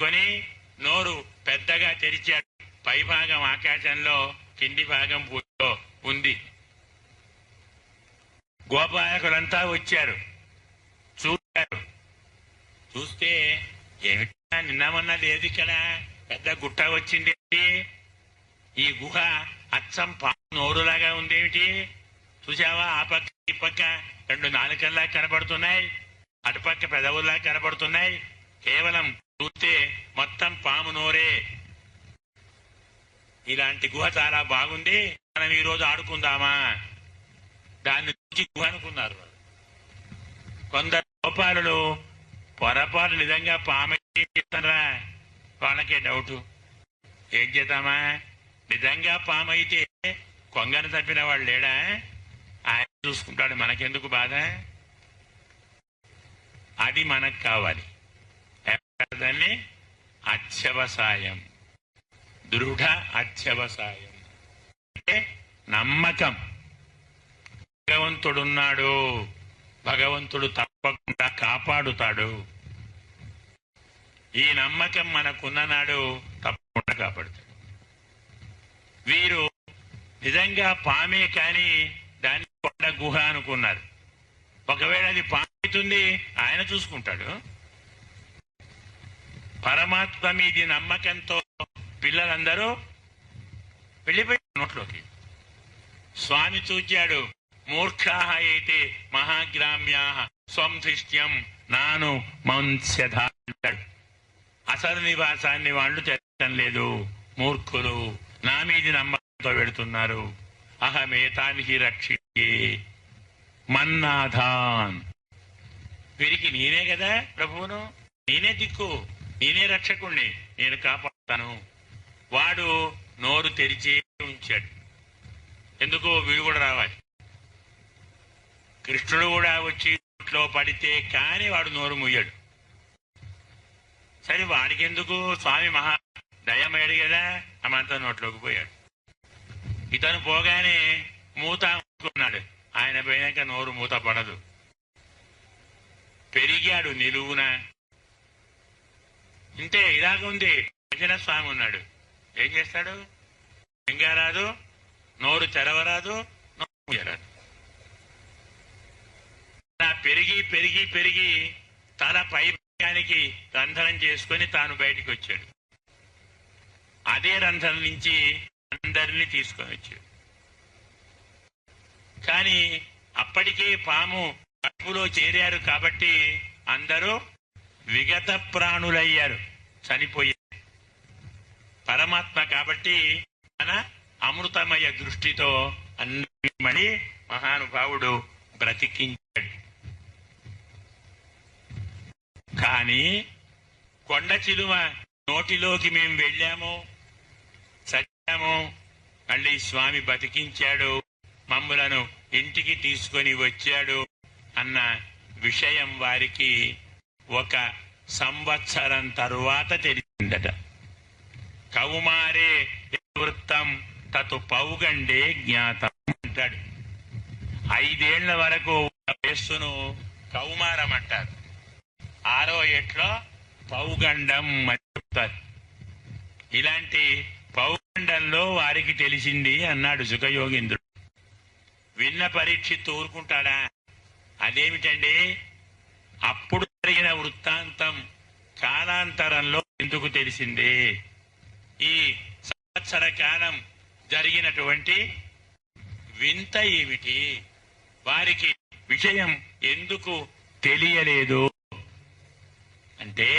పట్టుకొని నోరు పెద్దగా తెరిచాడు. పైభాగం ఆకాశంలో, కింది భాగం భూమిలో ఉంది. గోపాలకులంతా వచ్చారు, చూశారు. చూస్తే ఏమిటా నిన్న మొన్న లేదు ఇక్కడ, పెద్ద గుట్ట వచ్చింది. ఈ గుహ అచ్చం పాము నోరులాగా ఉందేమిటి? చూసావా, ఆ పక్క ఈ పక్క రెండు నాలుకల్లా కనబడుతున్నాయి, అటుపక్క పెదవుల్లా కనబడుతున్నాయి. కేవలం చూస్తే మొత్తం పాము నోరే. ఇలాంటి గుహ చాలా బాగుంది, మనం ఈరోజు ఆడుకుందామా? దాన్ని చూసి గుహ అనుకున్నారు. కొందరు గోపాలులు పొరపాటు నిజంగా పాము చేస్తారా? వాళ్ళకే డౌట్. ఏం చేద్దామా? నిజంగా పాము అయితే కొంగను తప్పిన వాడు లేడా? ఆయన చూసుకుంటాడు, మనకెందుకు బాధ? అది మనకు కావాలి. దాన్ని అత్యవసాయం, దృఢ అత్యవసాయం అంటే నమ్మకం. భగవంతుడున్నాడు, భగవంతుడు తప్పకుండా కాపాడుతాడు. ఈ నమ్మకం మనకున్ననాడు తప్పకుండా కాపాడుతాడు. వీరు నిజంగా పామే కానీ దాన్ని కొండ గుహ అనుకున్నారు. ఒకవేళ అది పాముతుంది, ఆయన చూసుకుంటాడు. పరమాత్మ మీది నమ్మకంతో పిల్లలందరూ వెళ్ళిపోయారు నోట్లోకి. స్వామి చూచాడు, మూర్ఖాః అయితే మహాగ్రామ్యాః స్వం దృష్ట్యం నాను మంస్యధా అంటాడు. అసలు నివాసాన్ని వాళ్ళు తెచ్చడం లేదు, మూర్ఖులు నా మీది నమ్మకంతో పెడుతున్నారు. అహమేతానికి రక్షించే మన్నాథాన్, వీరికి నేనే కదా ప్రభువును, నేనే దిక్కు, నేనే రక్షకుణ్ణి, నేను కాపాడుతాను. వాడు నోరు తెరిచే ఉంచాడు. ఎందుకు? వీడు కూడా రావాలి. కృష్ణుడు కూడా వచ్చి నోట్లో పడితే కానీ వాడు నోరు ముయ్యాడు. సరే వాడికి ఎందుకు? స్వామి మహా దయమేడు కదా, అమంతా నోట్లోకి పోయాడు. ఇతను పోగానే మూత అనుకున్నాడు. ఆయన పోయినాక నోరు మూత పడదు. పెరిగాడు నిలువున. ఇంతే ఇలాగ ఉంది. భజన స్వామి ఉన్నాడు, ఏం చేస్తాడు? ఎంగారాదు, నోరు తెరవరాదు, నోరు మూయరాదు. పెరిగి పెరిగి పెరిగి తల పై భాగానికి రంధ్రం చేసుకొని తాను బయటికి వచ్చాడు. అదే రంధ్రం నుంచి అందరినీ తీసుకొని వచ్చాడు. కానీ అప్పటికే పాము కడుపులో చేరారు కాబట్టి అందరూ విగత ప్రాణులయ్యారు, చనిపోయారు. పరమాత్మ కాబట్టి మన అమృతమయ దృష్టితో అన్ని మహానుభావుడు బ్రతికించాడు. కానీ కొండ చిలువ నోటిలోకి మేము వెళ్ళాము, చచ్చాము, మళ్ళీ స్వామి బతికించాడు, మమ్ములను ఇంటికి తీసుకొని వచ్చాడు అన్న విషయం వారికి 1 సంవత్సరం తరువాత తెలిసిందట. కౌమారే వృత్తం తతు పౌగండే జ్ఞాతం అంటాడు. 5 ఏళ్ల వరకు వయస్సును కౌమారం అంటారు, 6వ ఏట్లో పౌగండం అని చెప్తారు. ఇలాంటి పౌగండంలో వారికి తెలిసింది అన్నాడు సుఖయోగీంద్రుడు. విన్న పరీక్షిత్తు ఊరుకుంటాడా? అదేమిటండి, అప్పుడు జరిగిన వృత్తాంతం కాలాంతరంలో ఎందుకు తెలిసింది? ఈ సంవత్సర కాలం జరిగినటువంటి వింత ఏమిటి? వారికి విషయం ఎందుకు తెలియలేదు అంటే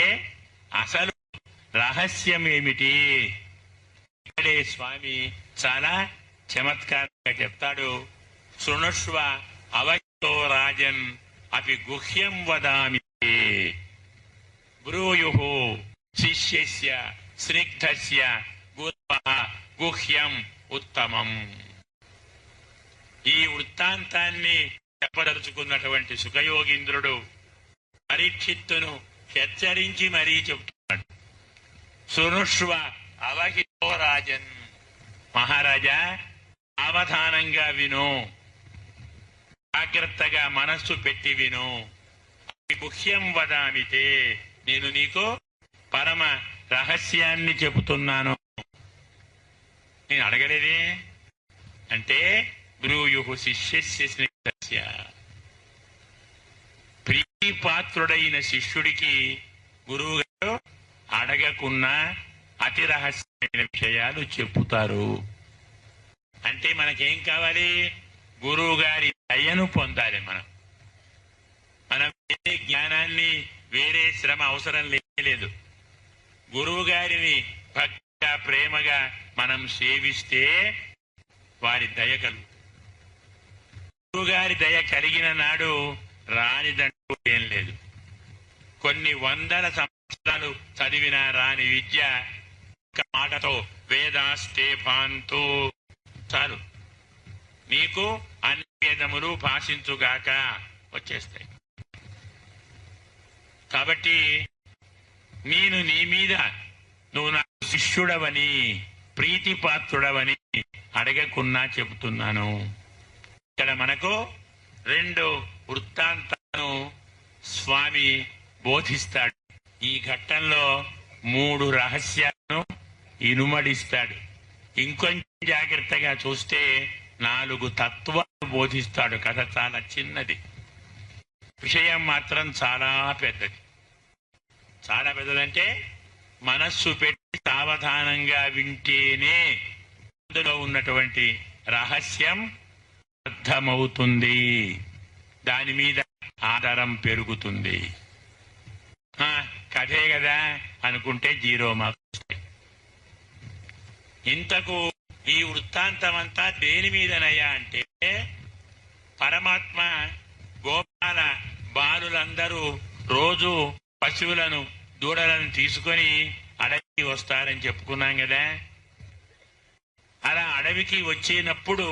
అసలు రహస్యం ఏమిటి? ఇక్కడే స్వామి చాలా చమత్కారంగా చెప్తాడు. శృణుష్వ అవతో రాజన్ అపి గుహ్యం వదామి బ్రూయుః శిష్యస్య స్నిగ్ధస్య గుహ్యం ఉత్తమం. ఈ వృత్తాంతాన్ని చెప్పదలుచుకున్నటువంటి సుఖయోగీంద్రుడు పరీక్షిత్తును హెచ్చరించి మరీ చెప్తున్నాడు. శృణుష్వ అవహితో రాజన్, మహారాజా సావధానంగా విను, జాగ్రత్తగా మనస్సు పెట్టి విను. గుహ్యం వదామితే, నేను నీకు పరమ రహస్యాన్ని చెబుతున్నాను. నేను అడగలేదే అంటే బ్రూయు శిష్యస్య స్నిగ్ధస్య, ప్రీతిపాత్రుడైన శిష్యుడికి గురువు గారు అడగకున్నా అతి రహస్యమైన విషయాలు చెప్పుతారు. అంటే మనకేం కావాలి? గురువు గారి దయను పొందాలి. మనం వేరే జ్ఞానాన్ని, వేరే శ్రమ అవసరం లేదు. గురువు గారిని భక్తిగా, ప్రేమగా మనం సేవిస్తే వారి దయ కలుగు. గురువు గారి దయ కలిగిన నాడు రానిదంటూ ఏం లేదు. కొన్ని వందల సంవత్సరాలు చదివిన రాని విద్య ఒక్క మాటతో వేదాస్తే భాంతో చాలు, నీకు అన్ని వేదములు భాషించుగాక వచ్చేస్తాయి. కాబట్టి నేను నీ మీద నువ్వు నా శిష్యుడవని, ప్రీతిపాత్రుడవని అడగకున్నా చెబుతున్నాను. ఇక్కడ మనకు 2 వృత్తాంతాలను స్వామి బోధిస్తాడు. ఈ ఘట్టంలో 3 రహస్యాలను ఇనుమడిస్తాడు. ఇంకొంచెం జాగ్రత్తగా చూస్తే 4 తత్వాలు బోధిస్తాడు. కథ చాలా చిన్నది, విషయం మాత్రం చాలా పెద్దది. చాలా పెద్దదంటే మనస్సు పెట్టి సావధానంగా వింటేనే అందులో ఉన్నటువంటి రహస్యం అర్థమవుతుంది. దాని మీద ఆధారం పెరుగుతుంది. కథే కదా అనుకుంటే 0 మార్క్స్. ఇంతకు ఈ వృత్తాంతం అంతా దేని మీదనయ్యా అంటే, పరమాత్మ గోపాల బాలులందరూ రోజు పశువులను, దూడలను తీసుకొని అడవికి వస్తారని చెప్పుకున్నాం కదా. అలా అడవికి వచ్చినప్పుడు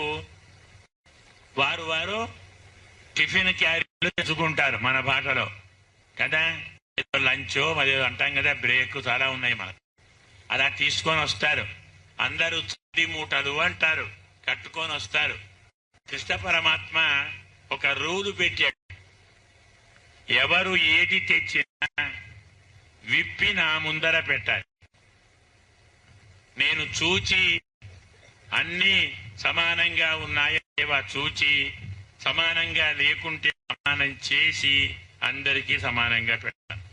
వారు టిఫిన్ క్యారీలు తెచ్చుకుంటారు మన భాషలో కదా. ఏదో లంచో మరి అంటాం కదా, బ్రేక్ చాలా ఉన్నాయి మనకు. అలా తీసుకొని వస్తారు. అందరూ చంది మూటలు అంటారు, కట్టుకొని వస్తారు. కృష్ణ పరమాత్మ ఒక రూలు పెట్టాడు. ఎవరు ఏది తెచ్చినా విప్పి నా ముందర పెట్టాలి. నేను చూచి అన్ని సమానంగా ఉన్నాయో చూచి, సమానంగా లేకుంటే సమానం చేసి అందరికీ సమానంగా పెట్టాలి.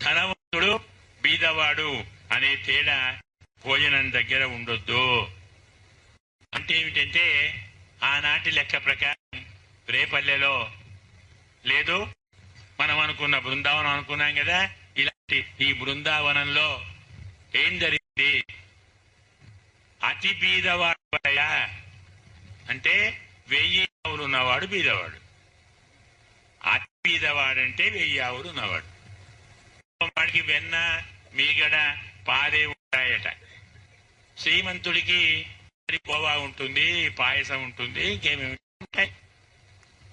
ధనవంతుడు, బీదవాడు అనే తేడా భోజనం దగ్గర ఉండొద్దు. అంటే ఏమిటంటే, ఆనాటి లెక్క ప్రకారం రేపల్లెలో లేదు, మనం అనుకున్న బృందావనం అనుకున్నాం కదా, ఇలాంటి ఈ బృందావనంలో ఏం జరిగింది? అతి బీదవాడు అంటే 1000 ఆవులు ఉన్నవాడు బీదవాడు. అతి బీదవాడంటే 1000 ఆవులు ఉన్నవాడు. వాడికి వెన్న, మీగడ, పాదే ఉంటాయట. శ్రీమంతుడికి కోవా ఉంటుంది, పాయసం ఉంటుంది, ఇంకేమేమి ఉంటాయి.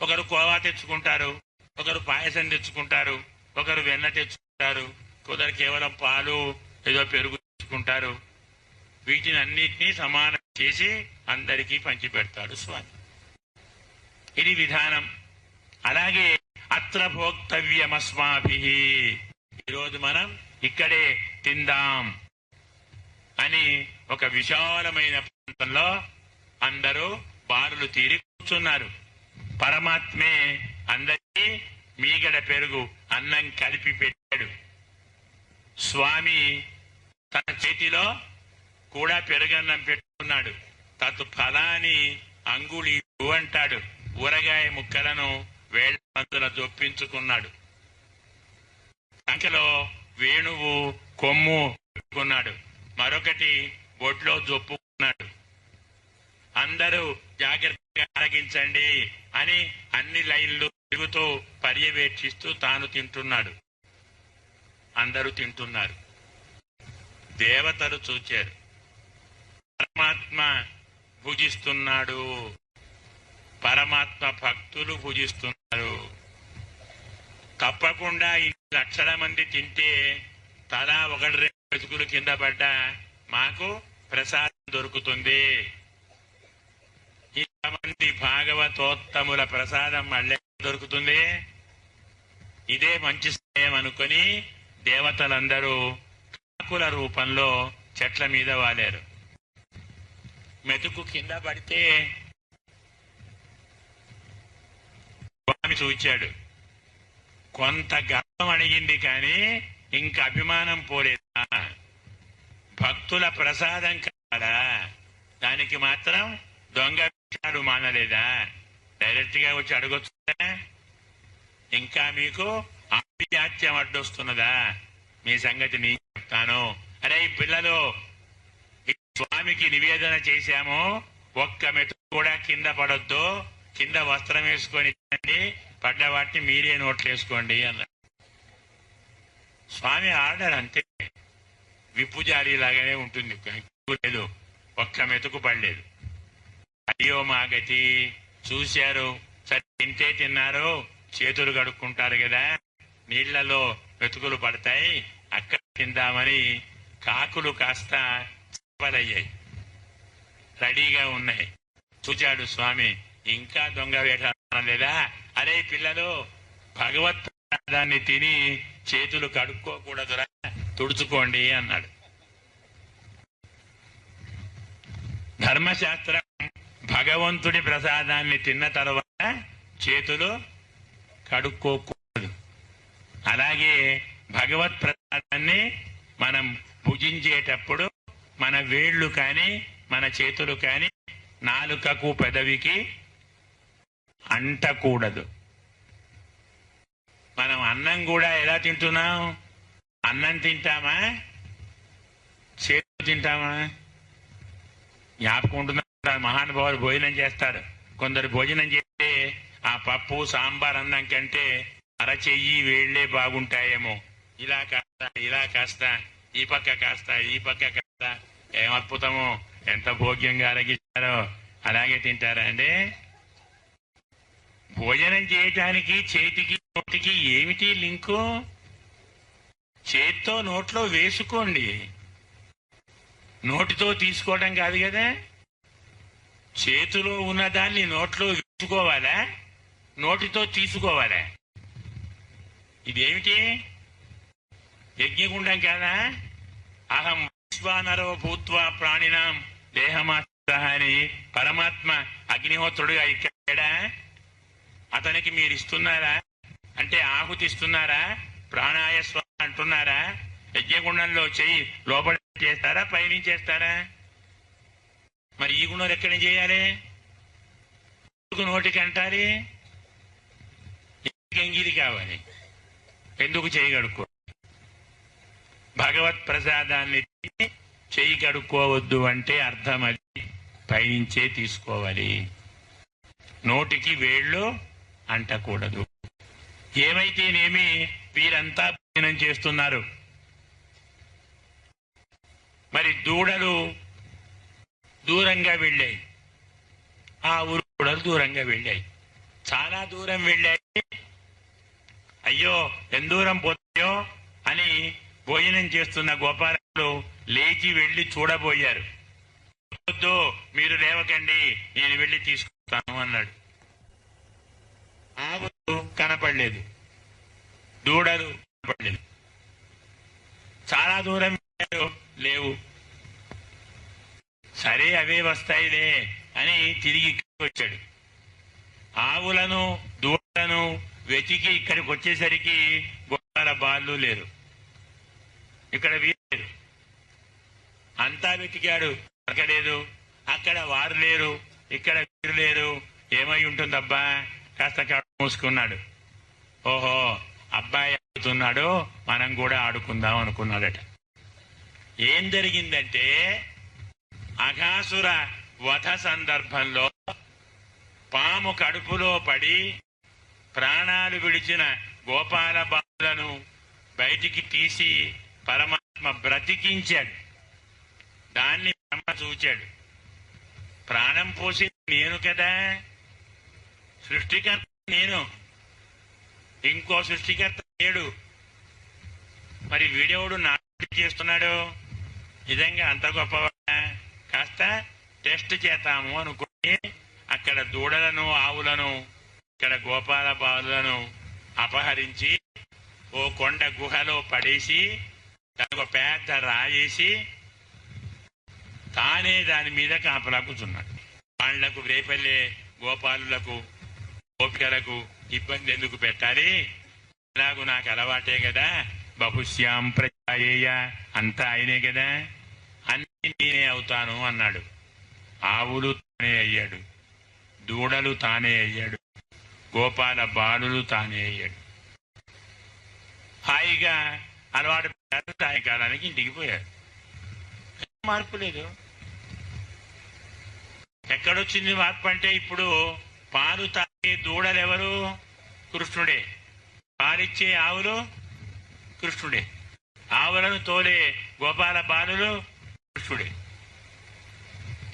ఒకరు కోవా తెచ్చుకుంటారు, ఒకరు పాయసం తెచ్చుకుంటారు, ఒకరు వెన్న తెచ్చుకుంటారు, కొందరు కేవలం పాలు ఏదో పెరుగు తెచ్చుకుంటారు. వీటిని అన్నిటినీ సమానం చేసి అందరికీ పంచిపెడతాడు స్వామి. ఇది విధానం. అలాగే అత్ర భోక్తవ్యమస్మాభి, ఈరోజు మనం ఇక్కడే తిందాం అని ఒక విశాలమైన ప్రాంతంలో అందరూ బారులు తీరి కూర్చున్నారు. పరమాత్మే అందరికీ మీగడ, పెరుగు, అన్నం కలిపి పెట్టాడు. స్వామి తన చేతిలో కూడా పెరుగన్నం పెట్టుకున్నాడు. తత్ ఫలాని అంగుళీలు అంటాడు. ఊరగాయ ముక్కలను వేళ్ల మందుల జొప్పించుకున్నాడు. సంఖ్యలో వేణువు, కొమ్ము పెట్టుకున్నాడు. మరొకటి బొడ్లో జొప్పుకున్నాడు. అందరూ జాగ్రత్తగా ఆరగించండి అని అన్ని లైన్లు తిరుగుతూ పర్యవేక్షిస్తూ తాను తింటున్నాడు. అందరూ తింటున్నారు. దేవతలు చూచారు. పరమాత్మ భుజిస్తున్నాడు. పరమాత్మ భక్తులు భుజిస్తున్నారు. తప్పకుండా 2 లక్షల మంది తింటే తలా 1-2 మెతుకులు కింద పడ్డా మాకు ప్రసాదం దొరుకుతుంది. ఇంతమంది భాగవతోత్తముల ప్రసాదం మళ్ళీ దొరుకుతుంది. ఇదే మంచి సమయం అనుకొని దేవతలందరూ కాకుల రూపంలో చెట్ల మీద వాలారు. మెతుకు కింద పడితే స్వామి చూచాడు. కొంత గర్వం అణిగింది కానీ ఇంకా అభిమానం పోలేదా? భక్తుల ప్రసాదం కాదా? దానికి మాత్రం దొంగ విషయాలు మానలేదా? డైరెక్ట్ గా వచ్చి అడగొచ్చుదా? ఇంకా మీకు ఆభిజాత్యం అడ్డొస్తున్నదా? మీ సంగతి నేను చెప్తాను. అరే పిల్లలు, స్వామికి నివేదన చేశాము, ఒక్క మెతుకు కూడా కింద పడొద్దు, కింద వస్త్రం వేసుకొని ఇచ్చండి, పడ్డ వాటిని మీరే నోట్లు వేసుకోండి అన్నారు. స్వామి ఆర్డర్ అంతే, విప్పు జారీ లాగానే ఉంటుంది. లేదు, ఒక్క మెతుకు పడలేదు. అయ్యో మా గతి. చూశారు, సరే తింటే తిన్నారు, చేతులు కడుక్కుంటారు కదా, నీళ్లలో మెతుకులు పడతాయి, అక్కడ తిందామని కాకులు కాస్త చెప్పలయ్యాయి, రెడీగా ఉన్నాయి. చూచాడు స్వామి, ఇంకా దొంగ వేషాలు లేదా? అరే పిల్లలు, భగవత్ ప్రసాదాన్ని తిని చేతులు కడుక్కోకూడదురా, తుడుచుకోండి అన్నాడు. ధర్మశాస్త్రం భగవంతుడి ప్రసాదాన్ని తిన్న తర్వాత చేతులు కడుక్కోకూడదు. అలాగే భగవత్ ప్రసాదాన్ని మనం భుజించేటప్పుడు మన వేళ్లు కానీ మన చేతులు కానీ నాలుకకు పెదవికి అంటకూడదు. మనం అన్నం కూడా ఎలా తింటున్నాం? అన్నం తింటామా, చేతులు తింటామా? జ్ఞాపకం ఉంటున్నారు, మహానుభావులు భోజనం చేస్తారు. కొందరు భోజనం చేస్తే ఆ పప్పు సాంబార్ అన్నం కంటే అరచెయ్యి వేళ్లే బాగుంటాయేమో. ఇలా కాస్త ఇలా కాస్త, ఈ పక్క కాస్త ఈ పక్క కాస్త, ఏం అద్భుతమో, ఎంత భోగ్యంగా అరగిస్తారో. అలాగే తింటారా అండి? భోజనం చేయటానికి చేతికి నోటికి ఏమిటి లింకు? చేత్తో నోట్లో వేసుకోండి, నోటితో తీసుకోవడం కాదు కదా. చేతిలో ఉన్నదాన్ని నోట్లో వేసుకోవాలా, నోటితో తీసుకోవాలా? ఇదేమిటి? యజ్ఞగుండం కాదా? అహం వైశ్వానరో భూత్వా ప్రాణినాం దేహమాత్ర అని పరమాత్మ అగ్నిహోత్రుడుగా ఇక్కడ అతనికి మీరు ఇస్తున్నారా? అంటే ఆహుతి ఇస్తున్నారా? ప్రాణాయ స్వాహ అంటున్నారా? యజ్ఞగుండంలో చెయ్యి లోపల చేస్తారా, పైనుంచేస్తారా? మరి ఈ గుణం ఎక్కడి చేయాలి? నోటికి అంటారు, ఎంగిలి కావాలి, ఎందుకు చేయి కడుక్కో? భగవత్ ప్రసాదాన్ని చేయి కడుక్కోవద్దు అంటే అర్థం అది పైనుంచే తీసుకోవాలి, నోటికి వేళ్ళు అంటకూడదు. ఏమైతేనేమి వీరంతా భోజనం చేస్తున్నారు. మరి దూడలు దూరంగా వెళ్ళాయి, ఆ ఊరు దూడలు దూరంగా వెళ్ళాయి, చాలా దూరం వెళ్ళాయి. అయ్యో ఎంత దూరం పోతాయో అని భోజనం చేస్తున్న గోపాలుడు లేచి వెళ్లి చూడబోయారు. వద్దు, మీరు లేవకండి, నేను వెళ్లి తీసుకుంటాను అన్నాడు. ఆవులు కనపడలేదు, దూడలు కనపడలేదు, చాలా దూరం లేవు. సరే అవే వస్తాయిలే అని తిరిగి వచ్చాడు. ఆవులను దూడలను వెతికి ఇక్కడికి వచ్చేసరికి గోపాల బాళ్ళు లేరు, ఇక్కడ వీరు అంతా వెతికాడు, దొరకలేదు. అక్కడ వారు లేరు, ఇక్కడ వీరు లేరు. ఏమై ఉంటుందబ్బా? కాస్త కళ్ళు మూసుకున్నాడు. ఓహో, అబ్బాయి ఆడుతున్నాడు, మనం కూడా ఆడుకుందాం అనుకున్నాడట. ఏం జరిగిందంటే అఘాసుర వధ సందర్భంలో పాము కడుపులో పడి ప్రాణాలు విడిచిన గోపాల బాలులను బయటికి తీసి పరమాత్మ బ్రతికించాడు. దాన్ని బ్రహ్మ చూచాడు. ప్రాణం పోసి నేను కదా, సృష్టికర్త నేను, ఇంకో సృష్టికర్త లేడు. మరి వీడెవడు నాటి చేస్తున్నాడు? నిజంగా అంత గొప్పవాడా? కాస్త టెస్ట్ చేద్దాము అనుకుని అక్కడ దూడలను ఆవులను ఇక్కడ గోపాల బాలులను అపహరించి ఓ కొండ గుహలో పడేసి దానికి ఒక పెద్ద రాయేసి తానే దాని మీద కాపలా కూర్చున్నాడు. వాళ్లకు రేపల్లే గోపాలులకు గోపికలకు ఇబ్బంది ఎందుకు పెట్టాలి, ఎలాగూ నాకు అలవాటే కదా, బహుశ్యాం ప్రజాయేయ, అంతా ఆయనే కదా, అన్ని నేనే అవుతాను అన్నాడు. ఆవులు తానే అయ్యాడు, దూడలు తానే అయ్యాడు, గోపాల బాలులు తానే అయ్యాడు. హాయిగా అలవాటు సాయంకాలానికి ఇంటికి పోయాడు. మార్పు లేదు. ఎక్కడొచ్చింది మార్పు అంటే, ఇప్పుడు పాలు తాగే దూడలు ఎవరు? కృష్ణుడే. పాలిచ్చే ఆవులు కృష్ణుడే. ఆవులను తోలే గోపాల బాలులు కృష్ణుడే.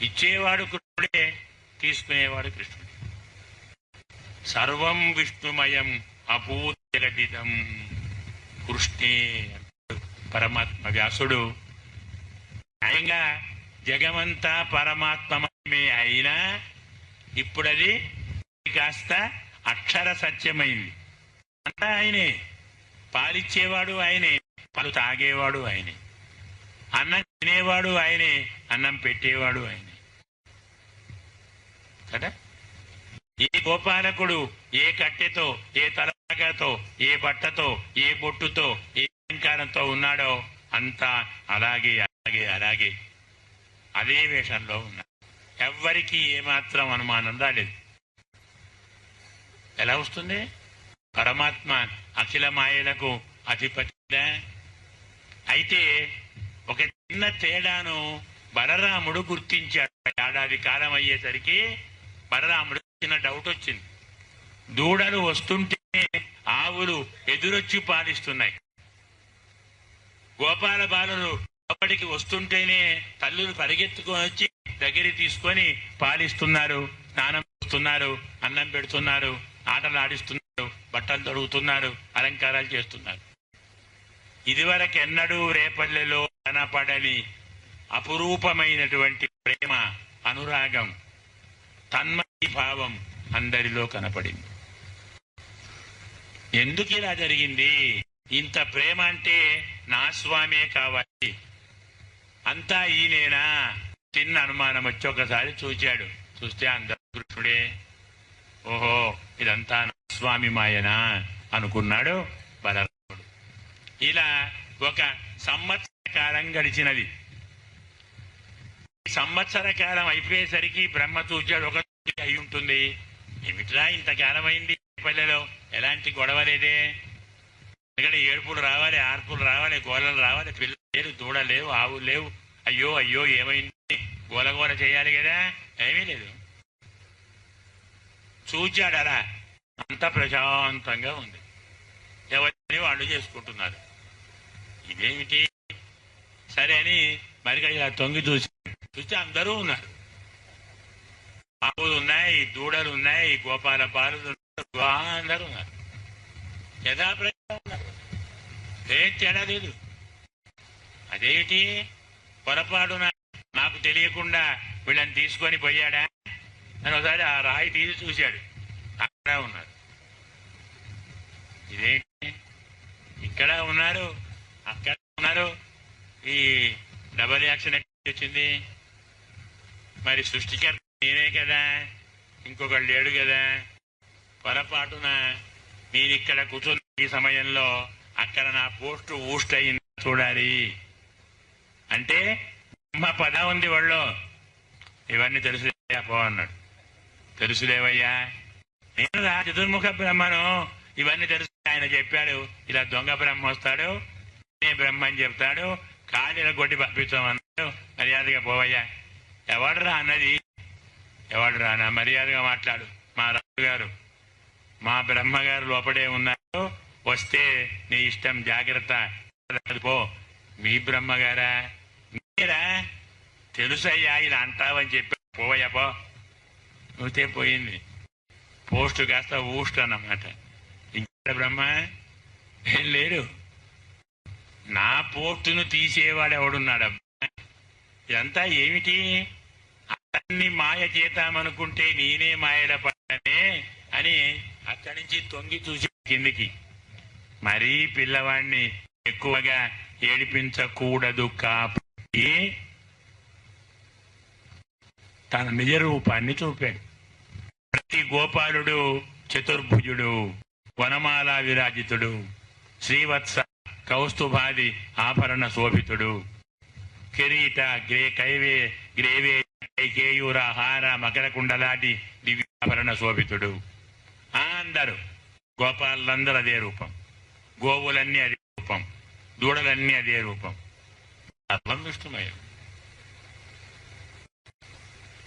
ఇచ్చేవాడు కృష్ణుడే, తీసుకునేవాడు కృష్ణుడే. సర్వం విష్ణుమయం అపూర్జగటితం కృష్ణే పరమాత్మ వ్యాసుడు. న్యాయంగా జగమంతా పరమాత్మమే అయినా ఇప్పుడది కాస్త అక్షర సత్యమైంది. అంతా ఆయనే. పాలిచ్చేవాడు ఆయనే, పాలు తాగేవాడు ఆయనే, అన్నం తినేవాడు ఆయనే, అన్నం పెట్టేవాడు ఆయనే కదా. ఏ గోపాలకుడు ఏ కట్టెతో, ఏ తలపాగతో, ఏ బట్టతో, ఏ బొట్టుతో, ఏ అలంకారంతో ఉన్నాడో అంతా అలాగే అలాగే అలాగే అదే వేషంలో ఉన్నాడు. ఎవ్వరికీ ఏమాత్రం అనుమానం రాలేదు. ఎలా వస్తుంది? పరమాత్మ అఖిల మాయలకు అధిపతిగా. అయితే ఒక చిన్న తేడాను బలరాముడు గుర్తించాడు. ఏడాది కాలం అయ్యేసరికి బలరాముడు చిన్న డౌట్ వచ్చింది. దూడలు వస్తుంటేనే ఆవులు ఎదురొచ్చి పాలిస్తున్నాయి, గోపాల బాలులు అప్పటికి వస్తుంటేనే తల్లులు పరిగెత్తుకొని వచ్చి దగ్గరికి తీసుకొని పాలిస్తున్నారు, స్నానం చేస్తున్నారు, అన్నం పెడుతున్నారు, ఆటలు ఆడిస్తున్నారు, బట్టలు తొడుగుతున్నారు, అలంకారాలు చేస్తున్నారు. ఇదివరకు ఎన్నడూ రేపల్లెలో కనపడని అపురూపమైనటువంటి ప్రేమ, అనురాగం, తన్మయ భావం అందరిలో కనపడింది. ఎందుకు ఇలా జరిగింది? ఇంత ప్రేమ అంటే నా స్వామే కావాలి, అంతా ఈయనేనా? చిన్న అనుమానం వచ్చి ఒకసారి చూచాడు. చూస్తే అందరూ కృష్ణుడే. ఓహో, ఇదంతా నా స్వామి మాయనా అనుకున్నాడు బలరాముడు. ఇలా ఒక సంవత్సర కాలం గడిచినది. సంవత్సర కాలం అయిపోయేసరికి బ్రహ్మ చూచాడు. ఒక అయి ఉంటుంది. ఏమిట్రా ఇంతకాలం అయింది పల్లెలో ఎలాంటి గొడవ లేదే, ఎందుకంటే ఏడుపులు రావాలి, ఆర్పులు రావాలి, గోళలు రావాలి, పిల్లలు లేరు, దూడ లేవు, ఆవులు లేవు. అయ్యో అయ్యో ఏమైంది, గోలగోల చేయాలి కదా, ఏమీ లేదు. చూచాడు అలా, అంతా ప్రశాంతంగా ఉంది. ఎవరిని వాళ్ళు చేసుకుంటున్నారు. ఇదేమిటి సరే అని మరి ఇలా తొంగి చూస్తే అందరూ ఉన్నారు. ఆవులు ఉన్నాయి, దూడలు ఉన్నాయి, గోపాల బాలులు అందరూ ఉన్నారు. యథాప్రకారం ఉన్నారు. ఏం తేడా లేదు. అదేమిటి పొరపాటున నాకు తెలియకుండా వీళ్ళని తీసుకొని పోయాడా అని ఒకసారి ఆ రాయి తీసి చూశాడు. అక్కడ ఉన్నారు. ఇదేంటి ఇక్కడ ఉన్నారు, అక్కడ ఉన్నారు, ఈ డబల్ యాక్షన్ ఎక్కడ వచ్చింది? మరి సృష్టికర్త నేనే కదా, ఇంకొకళ్ళు లేడు కదా. పొరపాటున నేను ఇక్కడ కూర్చున్న ఈ సమయంలో అక్కడ నా పోస్టు ఊస్ట్ అయింది చూడాలి అంటే మా పద ఉంది వాళ్ళు. ఇవన్నీ తెలుసులేవయ్యా పో అన్నాడు. తెలుసులేవయ్యా, నేను రా చతుర్ముఖ బ్రహ్మను, ఇవన్నీ తెలుసు. ఆయన చెప్పాడు ఇలా దొంగ బ్రహ్మ వస్తాడు, నేనే బ్రహ్మ అని చెప్తాడు, కాళీల కొట్టి పంపించామన్నాడు, మర్యాదగా పోవయ్యా. ఎవడురా అన్నది? ఎవడురా నా మర్యాదగా మాట్లాడు. మా రాజు గారు, మా బ్రహ్మగారు లోపడే ఉన్నారు, వస్తే నీ ఇష్టం, జాగ్రత్త, పో. మీ బ్రహ్మగారా? మీరా? తెలుసయ్యా ఇలా అంటావని చెప్పి పోవయ్యా పో. నువ్వుతే పోయింది. పోస్టు కాస్త ఊస్ట్ అన్నమాట. ఇంకా బ్రహ్మ ఏం లేడు. నా పోస్టును తీసేవాడు ఎవడున్నాడబ్బా? ఇదంతా ఏమిటి? అతన్ని మాయ చేద్దామనుకుంటే నేనే మాయల పడ్డానే అని అక్కడి నుంచి తొంగి చూసి కిందికి మరీ పిల్లవాడిని ఎక్కువగా ఏడిపించకూడదు కాబట్టి తన నిజ రూపాన్ని చూపాడు. ప్రతి గోపాలుడు చతుర్భుజుడు, వనమాలా విరాజితుడు, శ్రీవత్స కౌస్తుభాది ఆభరణ శోభితుడు, కిరీట గ్రేవే కేయూర హార మకర కుండలాది దివ్యాభరణ శోభితుడు. అందరూ గోపాలందరూ అదే రూపం, గోవులన్నీ అదే రూపం, దూడలన్నీ అదే రూపం. సర్వం విష్ణుమయం.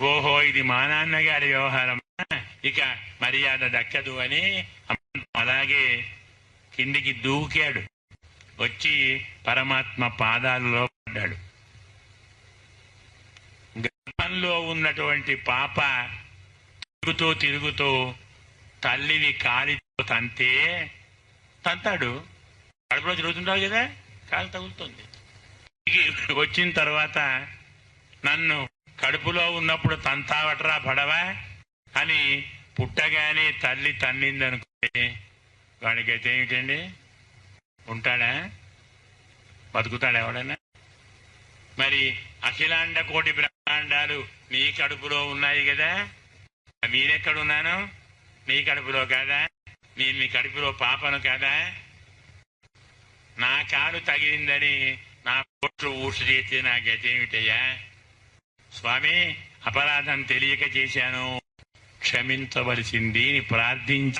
ఓహో, ఇది మా నాన్నగారి వ్యవహారం, ఇక మర్యాద దక్కదు అని అలాగే కిందికి దూకాడు. వచ్చి పరమాత్మ పాదాలలో పడ్డాడు. గర్భంలో ఉన్నటువంటి పాప తిరుగుతూ తల్లిని కాలితో తంతాడు. కడుపులో తిరుగుతుంటావు కదా, కాలు తగులుతుంది. వచ్చిన తర్వాత నన్ను కడుపులో ఉన్నప్పుడు తంతావట్రా పడవా అని పుట్టగానే తల్లి తన్నిందనుకుంటే వాడికైతే ఏమిటండి, ఉంటాడా? బతుకుతాడా ఎవడైనా? మరి అఖిలాండ కోటి బ్రహ్మాండాలు నీ కడుపులో ఉన్నాయి కదా, మీరెక్కడున్నాను? నీ కడుపులో కాదా? నేను మీ కడుపులో పాపను కాదా? నా కాలు తగిలిందని నా కోట్లు ఊసు చేస్తే నా గతేమిటయ్యా? స్వామి, అపరాధం తెలియక చేశాను, క్షమించవలసింది అని ప్రార్థించ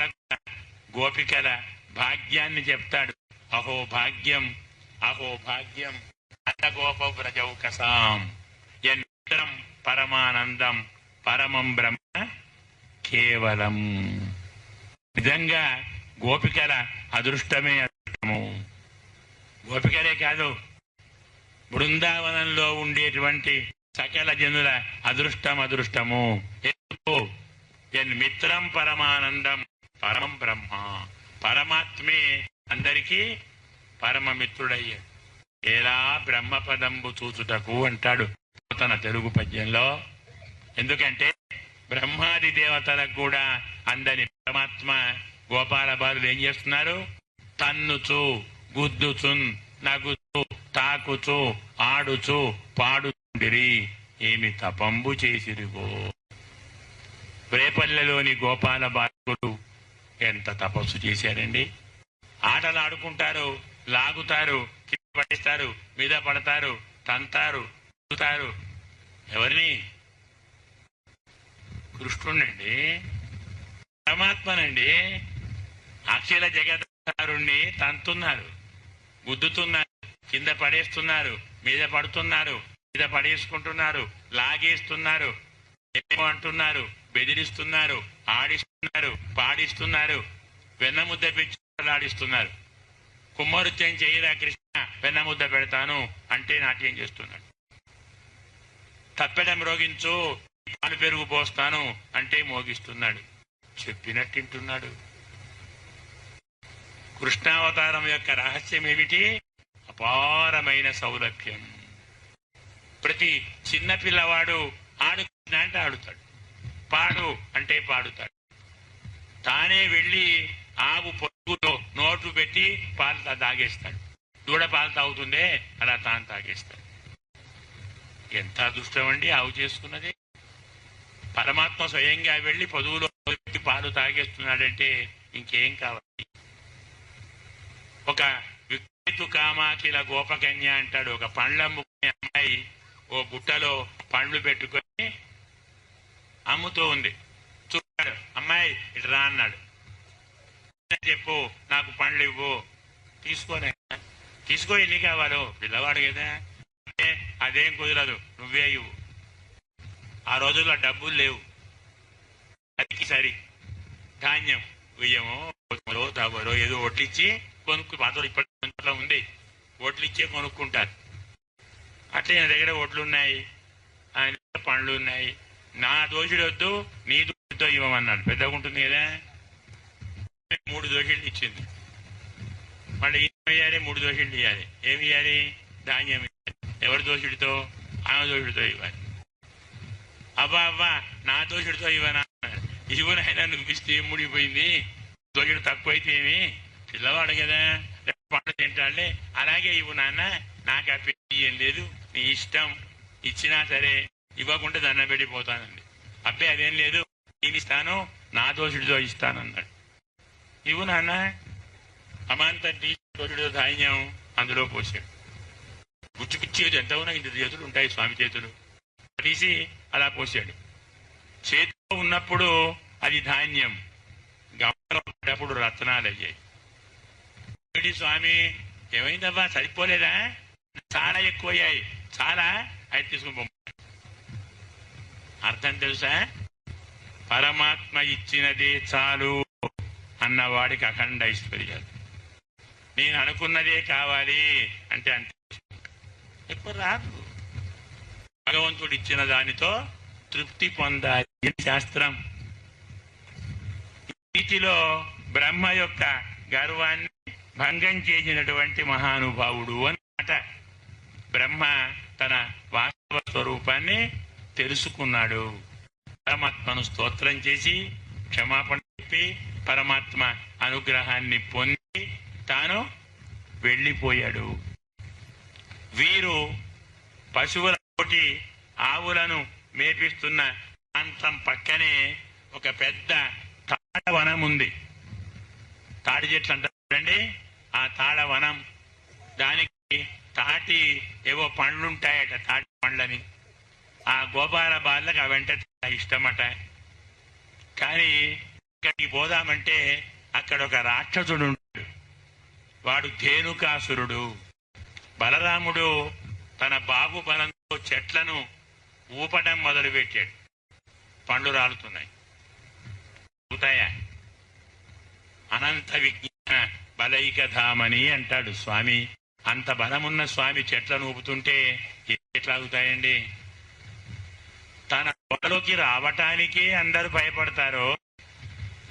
గోపికల భాగ్యాన్ని చెప్తాడు. అహో భాగ్యం అన్నగోప వ్రజౌకసాం యన్మిత్రం పరమానందం పరమం బ్రహ్మ కేవలం. నిజంగా గోపికల అదృష్టమే అదృష్టము. గోపికలే కాదు, బృందావనంలో ఉండేటువంటి సకల జనుల అదృష్టము. మిత్రం పరమానందం పరమం బ్రహ్మ. పరమాత్మే అందరికీ పరమమిత్రుడయ్యాడు. ఎలా బ్రహ్మపదంబు చూచుటకు అంటాడు తన తెలుగు పద్యంలో. ఎందుకంటే బ్రహ్మాది దేవతలకు కూడా అందని పరమాత్మ గోపాల బాలులు ఏం చేస్తున్నారు? తన్నుచు, గుద్దుచున్, నగుచు, తాకుచు, ఆడుచు, పాడుచుండిరి. ఏమి తపంబు చేసిరిగో. రేపల్లెలోని గోపాల బాలుడు ఎంత తపస్సు చేశారండి. ఆటలు ఆడుకుంటారు, లాగుతారు, కింద పడేస్తారు, మీద పడతారు, తంతారు, తారు. ఎవరిని? కృష్ణుడండి, పరమాత్మనండి. అఖిల జగద్ధారుణ్ణి తంతున్నారు, గుద్దుతున్నారు, కింద పడేస్తున్నారు, మీద పడుతున్నారు, మీద పడేసుకుంటున్నారు, లాగేస్తున్నారు, ఏమో అంటున్నారు, బెదిరిస్తున్నారు, ఆడిస్తున్నారు, పాడిస్తున్నారు, వెన్నముద్ద పెంచి ఆడిస్తున్నారు. కుమ్మరుత్యం చేయరా కృష్ణ, వెన్నముద్ద పెడతాను అంటే నాట్యం చేస్తున్నాడు. తప్పెడం రోగించు, పాలు పెరుగు పోస్తాను అంటే మోగిస్తున్నాడు. చెప్పినట్టింటున్నాడు. కృష్ణావతారం యొక్క రహస్యం ఏమిటి? అపారమైన సౌలభ్యం. ప్రతి చిన్న పిల్లవాడు ఆడుకున్నా అంటే ఆడుతాడు, పాడు అంటే పాడుతాడు. తానే వెళ్ళి ఆవు పొరుగులో నోట్లు పెట్టి పాలు తాగేస్తాడు. దూడ పాలు తాగుతుందే అలా తాను తాగేస్తాడు. ఎంత అదృష్టం అండి ఆవు చేసుకున్నది. పరమాత్మ స్వయంగా వెళ్ళి పొదువులో పెట్టి పాలు తాగేస్తున్నాడంటే ఇంకేం కావాలి? ఒక విక్రేతు కామాకిల గోపకన్య అంటాడు. ఒక పండ్లమ్ముకునే అమ్మాయి ఓ బుట్టలో పండ్లు పెట్టుకొని అమ్ముతూ ఉంది. చూడాడు, అమ్మాయి ఇటు రా అన్నాడు. చెప్పు, నాకు పండ్లు ఇవ్వు. తీసుకో, ఎన్ని కావాలో. పిల్లవాడు కదా, అదేం కుదరదు, నువ్వే ఇవ్వు. ఆ రోజుల్లో డబ్బులు లేవు. అది సరి ధాన్యం బియ్యమో తవరో ఏదో ఒట్లిచ్చి కొనుక్కు, పాత ఇప్పట్లో ఉంది, ఒట్లు ఇచ్చే కొనుక్కుంటారు. అట్లే నా దగ్గర ఒట్లున్నాయి, ఆయన పండ్లు ఉన్నాయి, నా దోషుడు వద్దు, నీ దోషుడితో ఇవ్వమన్నాడు. పెద్దగా ఉంటుంది కదా. 3 దోషులు ఇచ్చింది. మళ్ళీ ఇవ్వాలి, 3 దోషులు ఇవ్వాలి. ఏమి ఇవ్వాలి? ధాన్యం ఇవ్వాలి. ఎవరి దోషుడితో? ఆమె దోషుడితో ఇవ్వాలి. అబ్బా నా దోషుడితో ఇవ్వనా? ఇవ్వనైనా నువ్వు ఇస్తే ఏం ముడిపోయింది, దోషుడు తక్కువైతే ఏమి, పిల్లవాడు కదా, పండు తింటాడులే, అలాగే ఇవ్వు నాన్న, నాకు ఆ పెళ్లి ఏం లేదు, నీ ఇష్టం, ఇచ్చినా సరే ఇవ్వకుండా దండం పెట్టిపోతానండి. అబ్బాయి అదేం లేదు, నేను ఇస్తాను, నా దోషుడితో ఇస్తానన్నాడు. ఇవ్వు నాన్న. అమాంత దోషుడితో ధాన్యం అందులో పోసాడు. గుచ్చి ఎంత ఉన్నా ఇంత చేతులు ఉంటాయి స్వామి చేతులు, తీసి అలా పోసాడు. చేతిలో ఉన్నప్పుడు అది ధాన్యం, గమనప్పుడు రత్నాలు అయ్యాయి. స్వామి ఏమైందబ్బా, సరిపోలేదా, చాలా ఎక్కువయ్యాయి, చాలా అది తీసుకుని పంపాడు. అర్థం తెలుసా? పరమాత్మ ఇచ్చినదే చాలు అన్నవాడికి అఖండ ఐశ్వర్యాలు. నేను అనుకున్నదే కావాలి అంటే అంతే, ఎక్కువ రాదు. భగవంతుడు ఇచ్చిన దానితో తృప్తి పొందాలి శాస్త్రం. వీటిలో బ్రహ్మ యొక్క గర్వాన్ని భంగం చేసినటువంటి మహానుభావుడు అన్నమాట. బ్రహ్మ తన వాస్తవ స్వరూపాన్ని తెలుసుకున్నాడు. పరమాత్మను స్తోత్రం చేసి క్షమాపణ చెప్పి పరమాత్మ అనుగ్రహాన్ని పొంది తాను వెళ్ళిపోయాడు. వీరు పశువుల తోటి ఆవులను మేపిస్తున్న ప్రాంతం పక్కనే ఒక పెద్ద తాళవనం ఉంది. తాడి చెట్లు అంటారు చూడండి, ఆ తాళవనం. దానికి తాటి ఏవో పండ్లుంటాయట, తాటి పండ్లని. ఆ గోపాల బాలకు అవంటే ఇష్టమట. కానీ ఇక్కడికి పోదామంటే అక్కడ ఒక రాక్షసుడు ఉంటాడు, వాడు ధేనుకాసురుడు. బలరాముడు తన బాహుబలంతో చెట్లను ఊపడం మొదలుపెట్టాడు. పండ్లు రాలుతున్నాయి. అవుతాయా? అనంత విజ్ఞాన బలైకధామని అంటాడు స్వామి. అంత బలమున్న స్వామి చెట్లను ఊపుతుంటే ఎట్లా అవుతాయండి? తన తొడలోకి రావటానికే అందరూ భయపడతారు,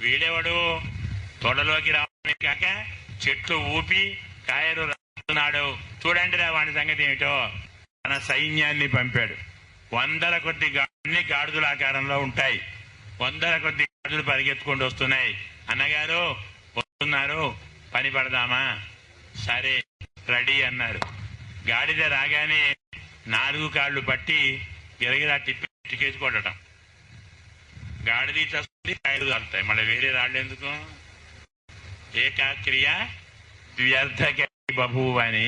వీడెవడు తొడలోకి రావడానికి కాక చెట్లు ఊపి కాయలు రాస్తున్నాడు, చూడండి రా వాడి సంగతి ఏమిటో. తన సైన్యాన్ని పంపాడు. వందల కొద్ది అన్ని గాడిదల ఆకారంలో ఉంటాయి. వందల కొద్ది గాడిదలు పరిగెత్తుకుంటూ వస్తున్నాయి. అన్నగారు వస్తున్నారు, పని పడదామా? సరే రెడీ అన్నారు. గాడిద రాగానే 4 కాళ్ళు పట్టి గిరగిరా తిప్పి టికేసి కొట్టడం. గాడిద చస్తుంది, కాయలు కాలుతాయి. మళ్ళీ వేరే రాళ్ళు ఎందుకు? ఏకాక్రియ వ్యర్థ బభూవ్ అని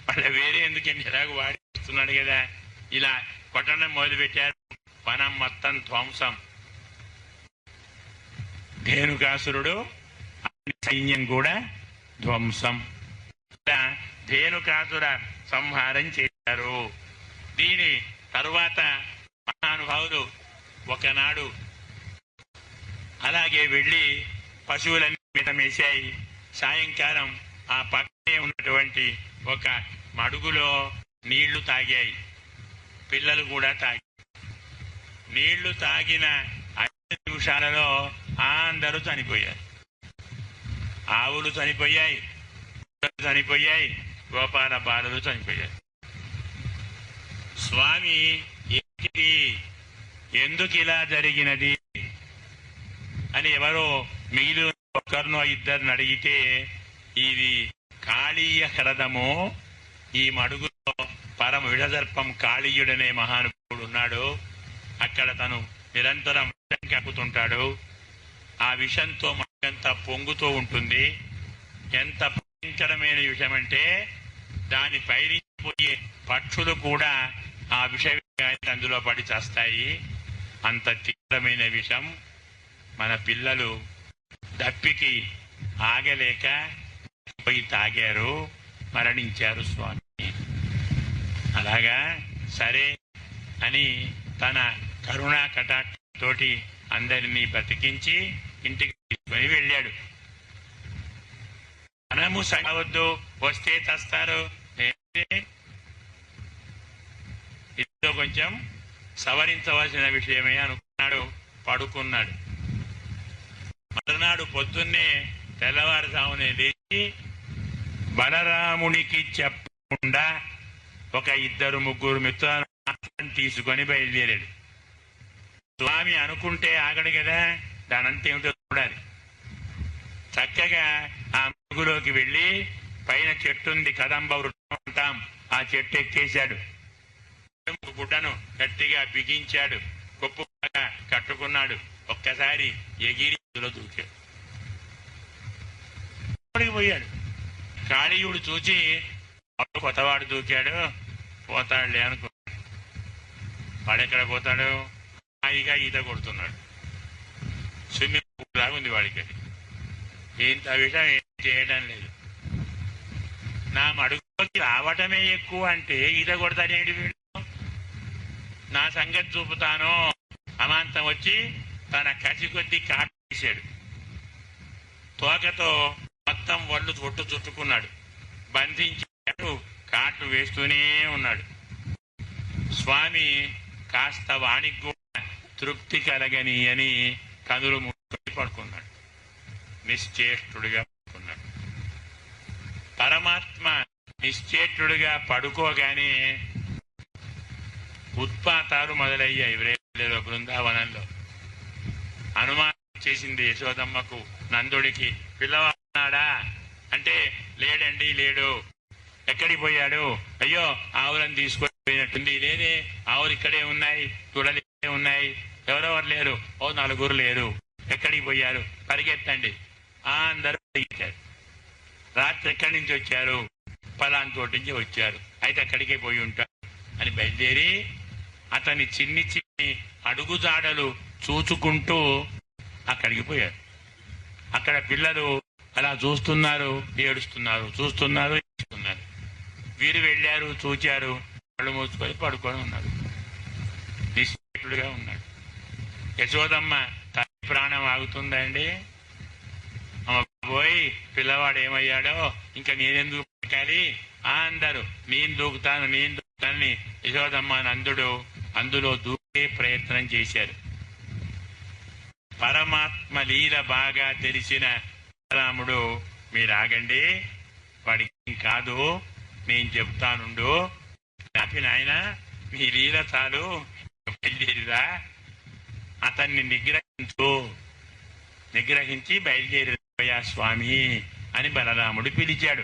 మళ్ళీ వేరే ఎందుకు? ఎలాగో వాడిస్తున్నాడు కదా. ఇలా కొట్టడం మొదలు పెట్టారు. వనం మొత్తం ధ్వంసం. ధేనుకాసురుడు సైన్యం కూడా ధ్వంసం. ధేనుకాసుర సంహారం చేశారు. దీని తరువాత మహానుభావులు ఒకనాడు అలాగే వెళ్లి పశువులన్నీ మితమేశాయి. సాయంకాలం ఆ పక్కనే ఉన్నటువంటి ఒక మడుగులో నీళ్లు తాగాయి. పిల్లలు కూడా తాగారు. నీళ్లు తాగిన 5 నిమిషాలలో అందరూ చనిపోయారు. ఆవులు చనిపోయాయి, చనిపోయాయి, గోపాల బాలలు చనిపోయారు. స్వామి ఏంటి, ఎందుకు ఇలా జరిగినది అని ఎవరో మిగిలిన ఒక్కరినో ఇద్దరిని అడిగితే, ఇది కాళీయ హ్రదము. ఈ మడుగులో పరమ విషసర్పం కాళీయుడనే మహానుభావుడు ఉన్నాడు. అక్కడ తను నిరంతరం విషం కక్కుతుంటాడు. ఆ విషంతో మనకంతా పొంగుతూ ఉంటుంది. ఎంత భయంకరమైన విషం అంటే దాని పైపోయే పక్షులు కూడా ఆ విషయాన్ని అందులో పడి చేస్తాయి. అంత తీవ్రమైన విషం. మన పిల్లలు దప్పికి ఆగలేక పోయి తాగారు, మరణించారు స్వామి. అలాగా సరే అని తన కరుణా కటాక్షతోటి అందరినీ బతికించి ఇంటికి తీసుకొని వెళ్ళాడు. మనము సగవద్దు, వస్తే చస్తారు. ఇదో కొంచెం సవరించవలసిన విషయమే అనుకున్నాడు. పడుకున్నాడు. మరునాడు పొద్దున్నే తెల్లవారుజామునే లేచి బలరామునికి చెప్పకుండా ఒక 2-3 మిత్రులను తీసుకొని బయలుదేరాడు. స్వామి అనుకుంటే ఆగడు కదా, దానంతా ఏమిటో చూడాలి. చక్కగా ఆ అడుగులోకి వెళ్లి పైన చెట్టుంది, కదంబ వృక్షం అంటాం, ఆ చెట్టు ఎక్కేశాడు. గుడ్డను గట్టిగా బిగించాడు, కొప్పు కట్టుకున్నాడు. ఒక్కసారి ఎగిరి దూకాడు, పోయాడు. కాళీయుడు చూచి కొత్తవాడు దూకాడు, పోతాడులే అనుకున్నాడు. వాడెక్కడ పోతాడు, హాయిగా ఈత కొడుతున్నాడు. స్విమ్మింగ్ పూల్ లాగా ఉంది వాడికి. అది ఇంత విషయం ఏం చేయడం లేదు. నా మడుగులోకి రావటమే ఎక్కువ అంటే ఈత కొడతానేంటి వీడు, నా సంగతి చూపుతాను. అమాంతం వచ్చి తన కసి కొద్ది కాటు వేశాడు. తోకతో మొత్తం ఒళ్ళు చుట్టుకున్నాడు, బంధించాడు, కాటు వేస్తూనే ఉన్నాడు. స్వామి కాస్త వాణికి కూడా తృప్తి కలగని అని కనులు మూసుకొని పడుకున్నాడు. నిశ్చేష్టుడిగా పడుకున్నాడు. పరమాత్మ నిశ్చేష్టుడిగా పడుకోగానే ఉత్పాతాలు మొదలయ్యాయి రేపల్లిలో, బృందావనంలో. అనుమానం చేసింది యశోదమ్మకు, నందుడికి. పిల్లవాడా అంటే లేడండి, లేడు. ఎక్కడికి పోయాడు? అయ్యో ఆవులను తీసుకొని పోయినట్టుంది. లేదే, ఆవులు ఇక్కడే ఉన్నాయి, చూడలే ఉన్నాయి, ఎవరెవరు లేరు, ఓ నలుగురు లేరు. ఎక్కడికి పోయారు? పరిగెత్తండి. అందరూ పరిగెత్తారు. రాత్రి ఎక్కడి నుంచి వచ్చారు? పలాన్ తోటి నుంచి వచ్చారు. అయితే అక్కడికే పోయి ఉంటారు అని బయలుదేరి అతని చిన్ని చిన్ని అడుగుజాడలు చూచుకుంటూ అక్కడికి పోయారు. అక్కడ పిల్లలు అలా చూస్తున్నారు, ఏడుస్తున్నారు, చూస్తున్నారు, ఏడుస్తున్నారు. వీరు వెళ్ళారు, చూచారు, కళ్ళు మూసుకొని పడుకొని ఉన్నారు. నిశ్చేతుడుగా ఉన్నాడు. యశోదమ్మ తల్లి ప్రాణం ఆగుతుందండి. పోయి పిల్లవాడు ఏమయ్యాడో ఇంకా నేనెందుకు పెట్టాలి, అందరూ నేను దూకుతానని యశోదమ్మ నందుడు అందులో దూకే ప్రయత్నం చేశారు. పరమాత్మ లీల బాగా తెలిసిన రాముడు, మీరు ఆగండి, వాడికి కాదు, నేను చెప్తానుండు. నాయన మీ లీల చాలు, బయలుదేరిరా, అతన్ని నిగ్రహించి బయలుదేరిపోయా స్వామి అని బలరాముడు పిలిచాడు.